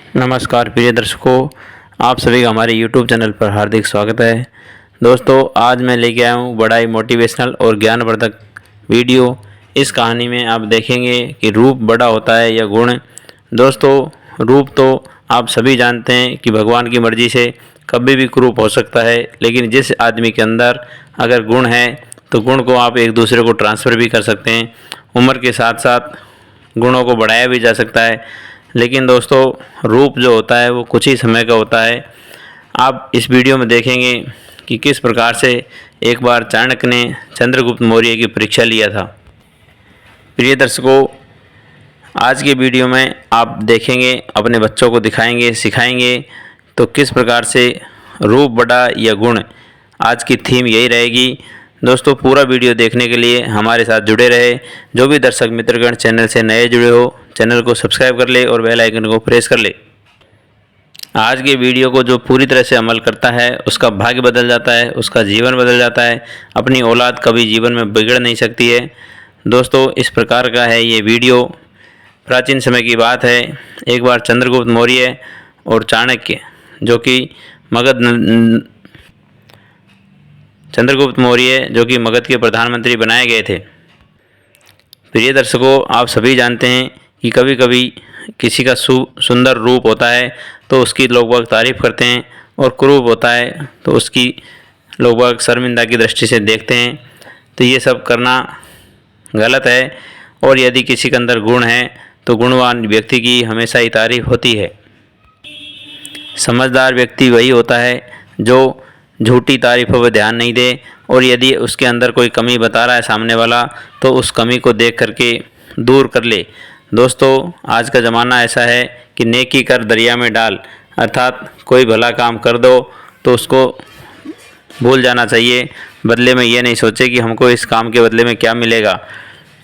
नमस्कार प्रिय दर्शकों, आप सभी का हमारे YouTube चैनल पर हार्दिक स्वागत है। दोस्तों, आज मैं लेके आया हूँ बड़ा ही मोटिवेशनल और ज्ञानवर्धक वीडियो। इस कहानी में आप देखेंगे कि रूप बड़ा होता है या गुण। दोस्तों, रूप तो आप सभी जानते हैं कि भगवान की मर्ज़ी से कभी भी कुरूप हो सकता है, लेकिन जिस आदमी के अंदर अगर गुण है तो गुण को आप एक दूसरे को ट्रांसफ़र भी कर सकते हैं। उम्र के साथ साथ गुणों को बढ़ाया भी जा सकता है। लेकिन दोस्तों, रूप जो होता है वो कुछ ही समय का होता है। आप इस वीडियो में देखेंगे कि किस प्रकार से एक बार चाणक्य ने चंद्रगुप्त मौर्य की परीक्षा लिया था। प्रिय दर्शकों, आज के वीडियो में आप देखेंगे, अपने बच्चों को दिखाएंगे, सिखाएंगे तो किस प्रकार से रूप बड़ा या गुण। आज की थीम यही रहेगी। दोस्तों, पूरा वीडियो देखने के लिए हमारे साथ जुड़े रहे। जो भी दर्शक मित्रगण चैनल से नए जुड़े हो, चैनल को सब्सक्राइब कर ले और बेल आइकन को प्रेस कर ले। आज के वीडियो को जो पूरी तरह से अमल करता है उसका भाग्य बदल जाता है, उसका जीवन बदल जाता है। अपनी औलाद कभी जीवन में बिगड़ नहीं सकती है। दोस्तों, इस प्रकार का है ये वीडियो। प्राचीन समय की बात है। एक बार चंद्रगुप्त मौर्य और चाणक्य, जो कि मगध के प्रधानमंत्री बनाए गए थे। प्रिय दर्शकों, आप सभी जानते हैं कि कभी कभी किसी का सुंदर रूप होता है तो उसकी लोग बाग तारीफ़ करते हैं, और कुरूप होता है तो उसकी लोग बाग शर्मिंदा की दृष्टि से देखते हैं। तो ये सब करना गलत है। और यदि किसी के अंदर गुण है तो गुणवान व्यक्ति की हमेशा ही तारीफ़ होती है। समझदार व्यक्ति वही होता है जो झूठी तारीफ़ों पर ध्यान नहीं दे, और यदि उसके अंदर कोई कमी बता रहा है सामने वाला तो उस कमी को देख करके दूर कर ले। दोस्तों, आज का ज़माना ऐसा है कि नेकी कर दरिया में डाल, अर्थात कोई भला काम कर दो तो उसको भूल जाना चाहिए। बदले में ये नहीं सोचे कि हमको इस काम के बदले में क्या मिलेगा।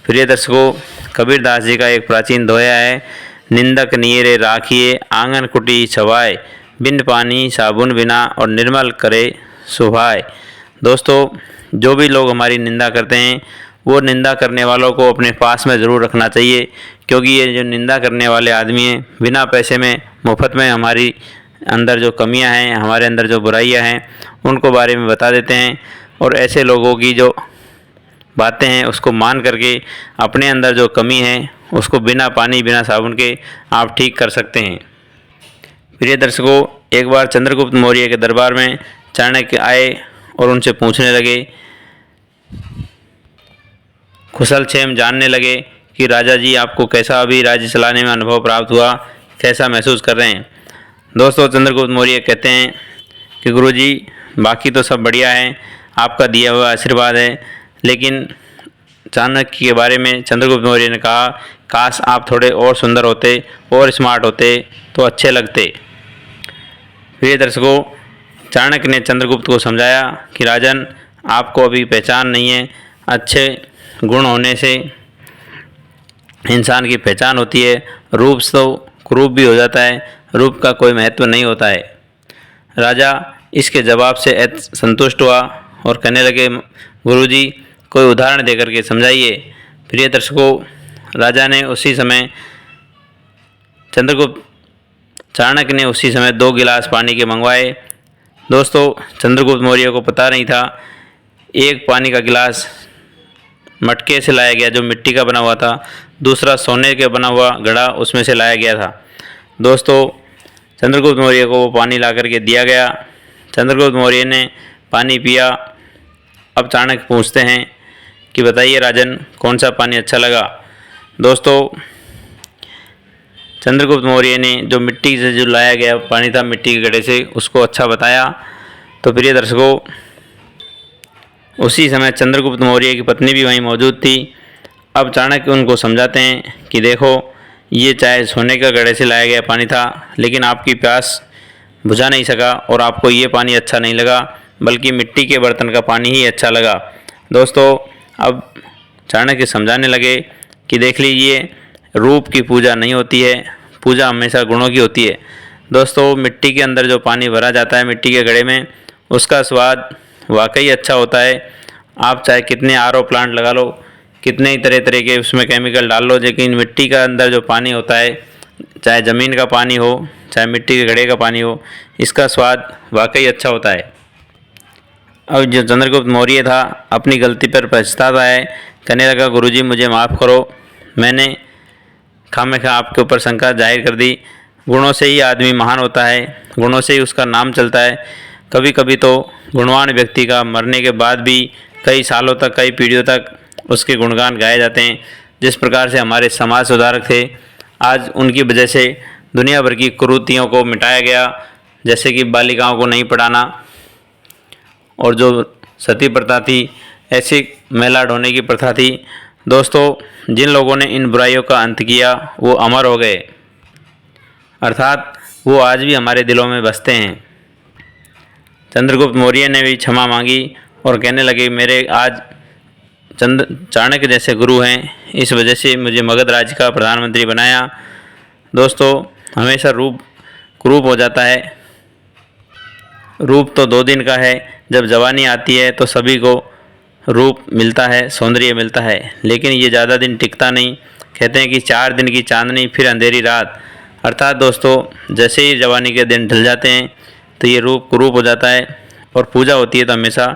प्रिय दर्शकों, कबीरदास जी का एक प्राचीन दोहा है, निंदक नियरे राखिए आंगन कुटी छवाए, बिन पानी साबुन बिना और निर्मल करे सुभाए। दोस्तों, जो भी लोग हमारी निंदा करते हैं वो निंदा करने वालों को अपने पास में ज़रूर रखना चाहिए, क्योंकि ये जो निंदा करने वाले आदमी हैं बिना पैसे में मुफ्त में हमारी अंदर जो कमियां हैं, हमारे अंदर जो बुराइयां हैं उनको बारे में बता देते हैं। और ऐसे लोगों की जो बातें हैं उसको मान करके अपने अंदर जो कमी है उसको बिना पानी बिना साबुन के आप ठीक कर सकते हैं। प्रिय दर्शकों, एक बार चंद्रगुप्त मौर्य के दरबार में चाणक्य आए और उनसे पूछने लगे, कुशल क्षेम जानने लगे कि राजा जी आपको कैसा अभी राज्य चलाने में अनुभव प्राप्त हुआ, कैसा महसूस कर रहे हैं। दोस्तों, चंद्रगुप्त मौर्य कहते हैं कि गुरुजी, बाकी तो सब बढ़िया है, आपका दिया हुआ आशीर्वाद है। लेकिन चाणक्य के बारे में चंद्रगुप्त मौर्य ने कहा, काश आप थोड़े और सुंदर होते और स्मार्ट होते तो अच्छे लगते। प्रिय दर्शकों, चाणक्य ने चंद्रगुप्त को समझाया कि राजन, आपको अभी पहचान नहीं है। अच्छे गुण होने से इंसान की पहचान होती है। रूप तो कुरूप भी हो जाता है, रूप का कोई महत्व नहीं होता है। राजा इसके जवाब से संतुष्ट हुआ और कहने लगे, गुरुजी, कोई उदाहरण देकर के समझाइए। प्रिय दर्शकों, राजा ने उसी समय चाणक्य ने उसी समय 2 गिलास पानी के मंगवाए। दोस्तों, चंद्रगुप्त मौर्य को पता नहीं था, एक पानी का गिलास मटके से लाया गया जो मिट्टी का बना हुआ था, दूसरा सोने के बना हुआ घड़ा उसमें से लाया गया था। दोस्तों, चंद्रगुप्त मौर्य को वो पानी ला करके दिया गया। चंद्रगुप्त मौर्य ने पानी पिया। अब चाणक्य पूछते हैं कि बताइए राजन, कौन सा पानी अच्छा लगा। दोस्तों, चंद्रगुप्त मौर्य ने जो मिट्टी से जो लाया गया पानी था, मिट्टी के घड़े से, उसको अच्छा बताया। तो प्रिय दर्शकों, उसी समय चंद्रगुप्त मौर्य की पत्नी भी वहीं मौजूद थी। अब चाणक्य उनको समझाते हैं कि देखो, ये चाहे सोने का घड़े से लाया गया पानी था, लेकिन आपकी प्यास बुझा नहीं सका और आपको ये पानी अच्छा नहीं लगा, बल्कि मिट्टी के बर्तन का पानी ही अच्छा लगा। दोस्तों, अब चाणक्य समझाने लगे कि देख लीजिए, रूप की पूजा नहीं होती है, पूजा हमेशा गुणों की होती है। दोस्तों, मिट्टी के अंदर जो पानी भरा जाता है मिट्टी के घड़े में, उसका स्वाद वाकई अच्छा होता है। आप चाहे कितने आरओ प्लांट लगा लो, कितने ही तरह तरह के उसमें केमिकल डाल लो, लेकिन मिट्टी का अंदर जो पानी होता है, चाहे ज़मीन का पानी हो चाहे मिट्टी के घड़े का पानी हो, इसका स्वाद वाकई अच्छा होता है। अब जो चंद्रगुप्त मौर्य था अपनी गलती पर पछताता है, कहने लगा गुरुजी मुझे माफ़ करो, मैंने खामखा आपके ऊपर शंका जाहिर कर दी। गुणों से ही आदमी महान होता है, गुणों से ही उसका नाम चलता है। कभी कभी तो गुणवान व्यक्ति का मरने के बाद भी कई सालों तक, कई पीढ़ियों तक उसके गुणगान गाए जाते हैं। जिस प्रकार से हमारे समाज सुधारक थे, आज उनकी वजह से दुनिया भर की कुरीतियों को मिटाया गया, जैसे कि बालिकाओं को नहीं पढ़ाना और जो सती प्रथा थी, ऐसी महिला ढोने की प्रथा थी। दोस्तों, जिन लोगों ने इन बुराइयों का अंत किया वो अमर हो गए, अर्थात वो आज भी हमारे दिलों में बसते हैं। चंद्रगुप्त मौर्य ने भी क्षमा मांगी और कहने लगे मेरे आज चाणक्य जैसे गुरु हैं, इस वजह से मुझे मगध राज्य का प्रधानमंत्री बनाया। दोस्तों, हमेशा रूप कुरूप हो जाता है। रूप तो 2 दिन का है, जब जवानी आती है तो सभी को रूप मिलता है, सौंदर्य मिलता है, लेकिन ये ज़्यादा दिन टिकता नहीं। कहते हैं कि 4 दिन की चांदनी फिर अंधेरी रात। अर्थात दोस्तों, जैसे ही जवानी के दिन ढल जाते हैं तो ये रूप कुरूप हो जाता है और पूजा होती है तो हमेशा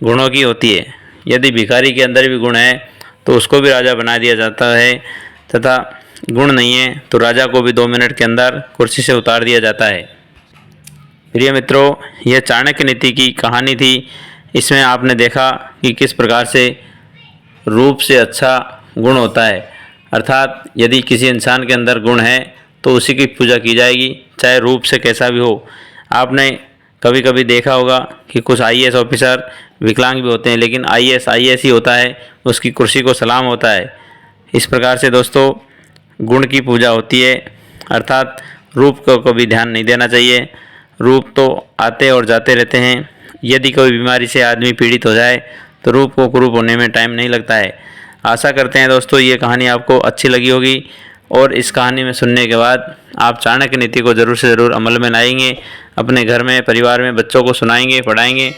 गुणों की होती है। यदि भिखारी के अंदर भी गुण है तो उसको भी राजा बना दिया जाता है, तथा गुण नहीं है तो राजा को भी 2 मिनट के अंदर कुर्सी से उतार दिया जाता है। प्रिय मित्रों, यह चाणक्य नीति की कहानी थी। इसमें आपने देखा कि किस प्रकार से रूप से अच्छा गुण होता है। अर्थात यदि किसी इंसान के अंदर गुण है तो उसी की पूजा की जाएगी, चाहे रूप से कैसा भी हो। आपने कभी कभी देखा होगा कि कुछ IAS ऑफिसर विकलांग भी होते हैं, लेकिन IAS ही होता है, उसकी कुर्सी को सलाम होता है। इस प्रकार से दोस्तों, गुण की पूजा होती है, अर्थात रूप को कभी ध्यान नहीं देना चाहिए। रूप तो आते और जाते रहते हैं। यदि कोई बीमारी से आदमी पीड़ित हो जाए तो रूप को कुरूप होने में टाइम नहीं लगता है। आशा करते हैं दोस्तों ये कहानी आपको अच्छी लगी होगी और इस कहानी में सुनने के बाद आप चाणक्य नीति को ज़रूर से ज़रूर अमल में लाएंगे, अपने घर में, परिवार में बच्चों को सुनाएंगे, पढ़ाएंगे।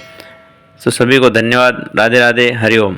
तो सभी को धन्यवाद। राधे राधे, हरिओम।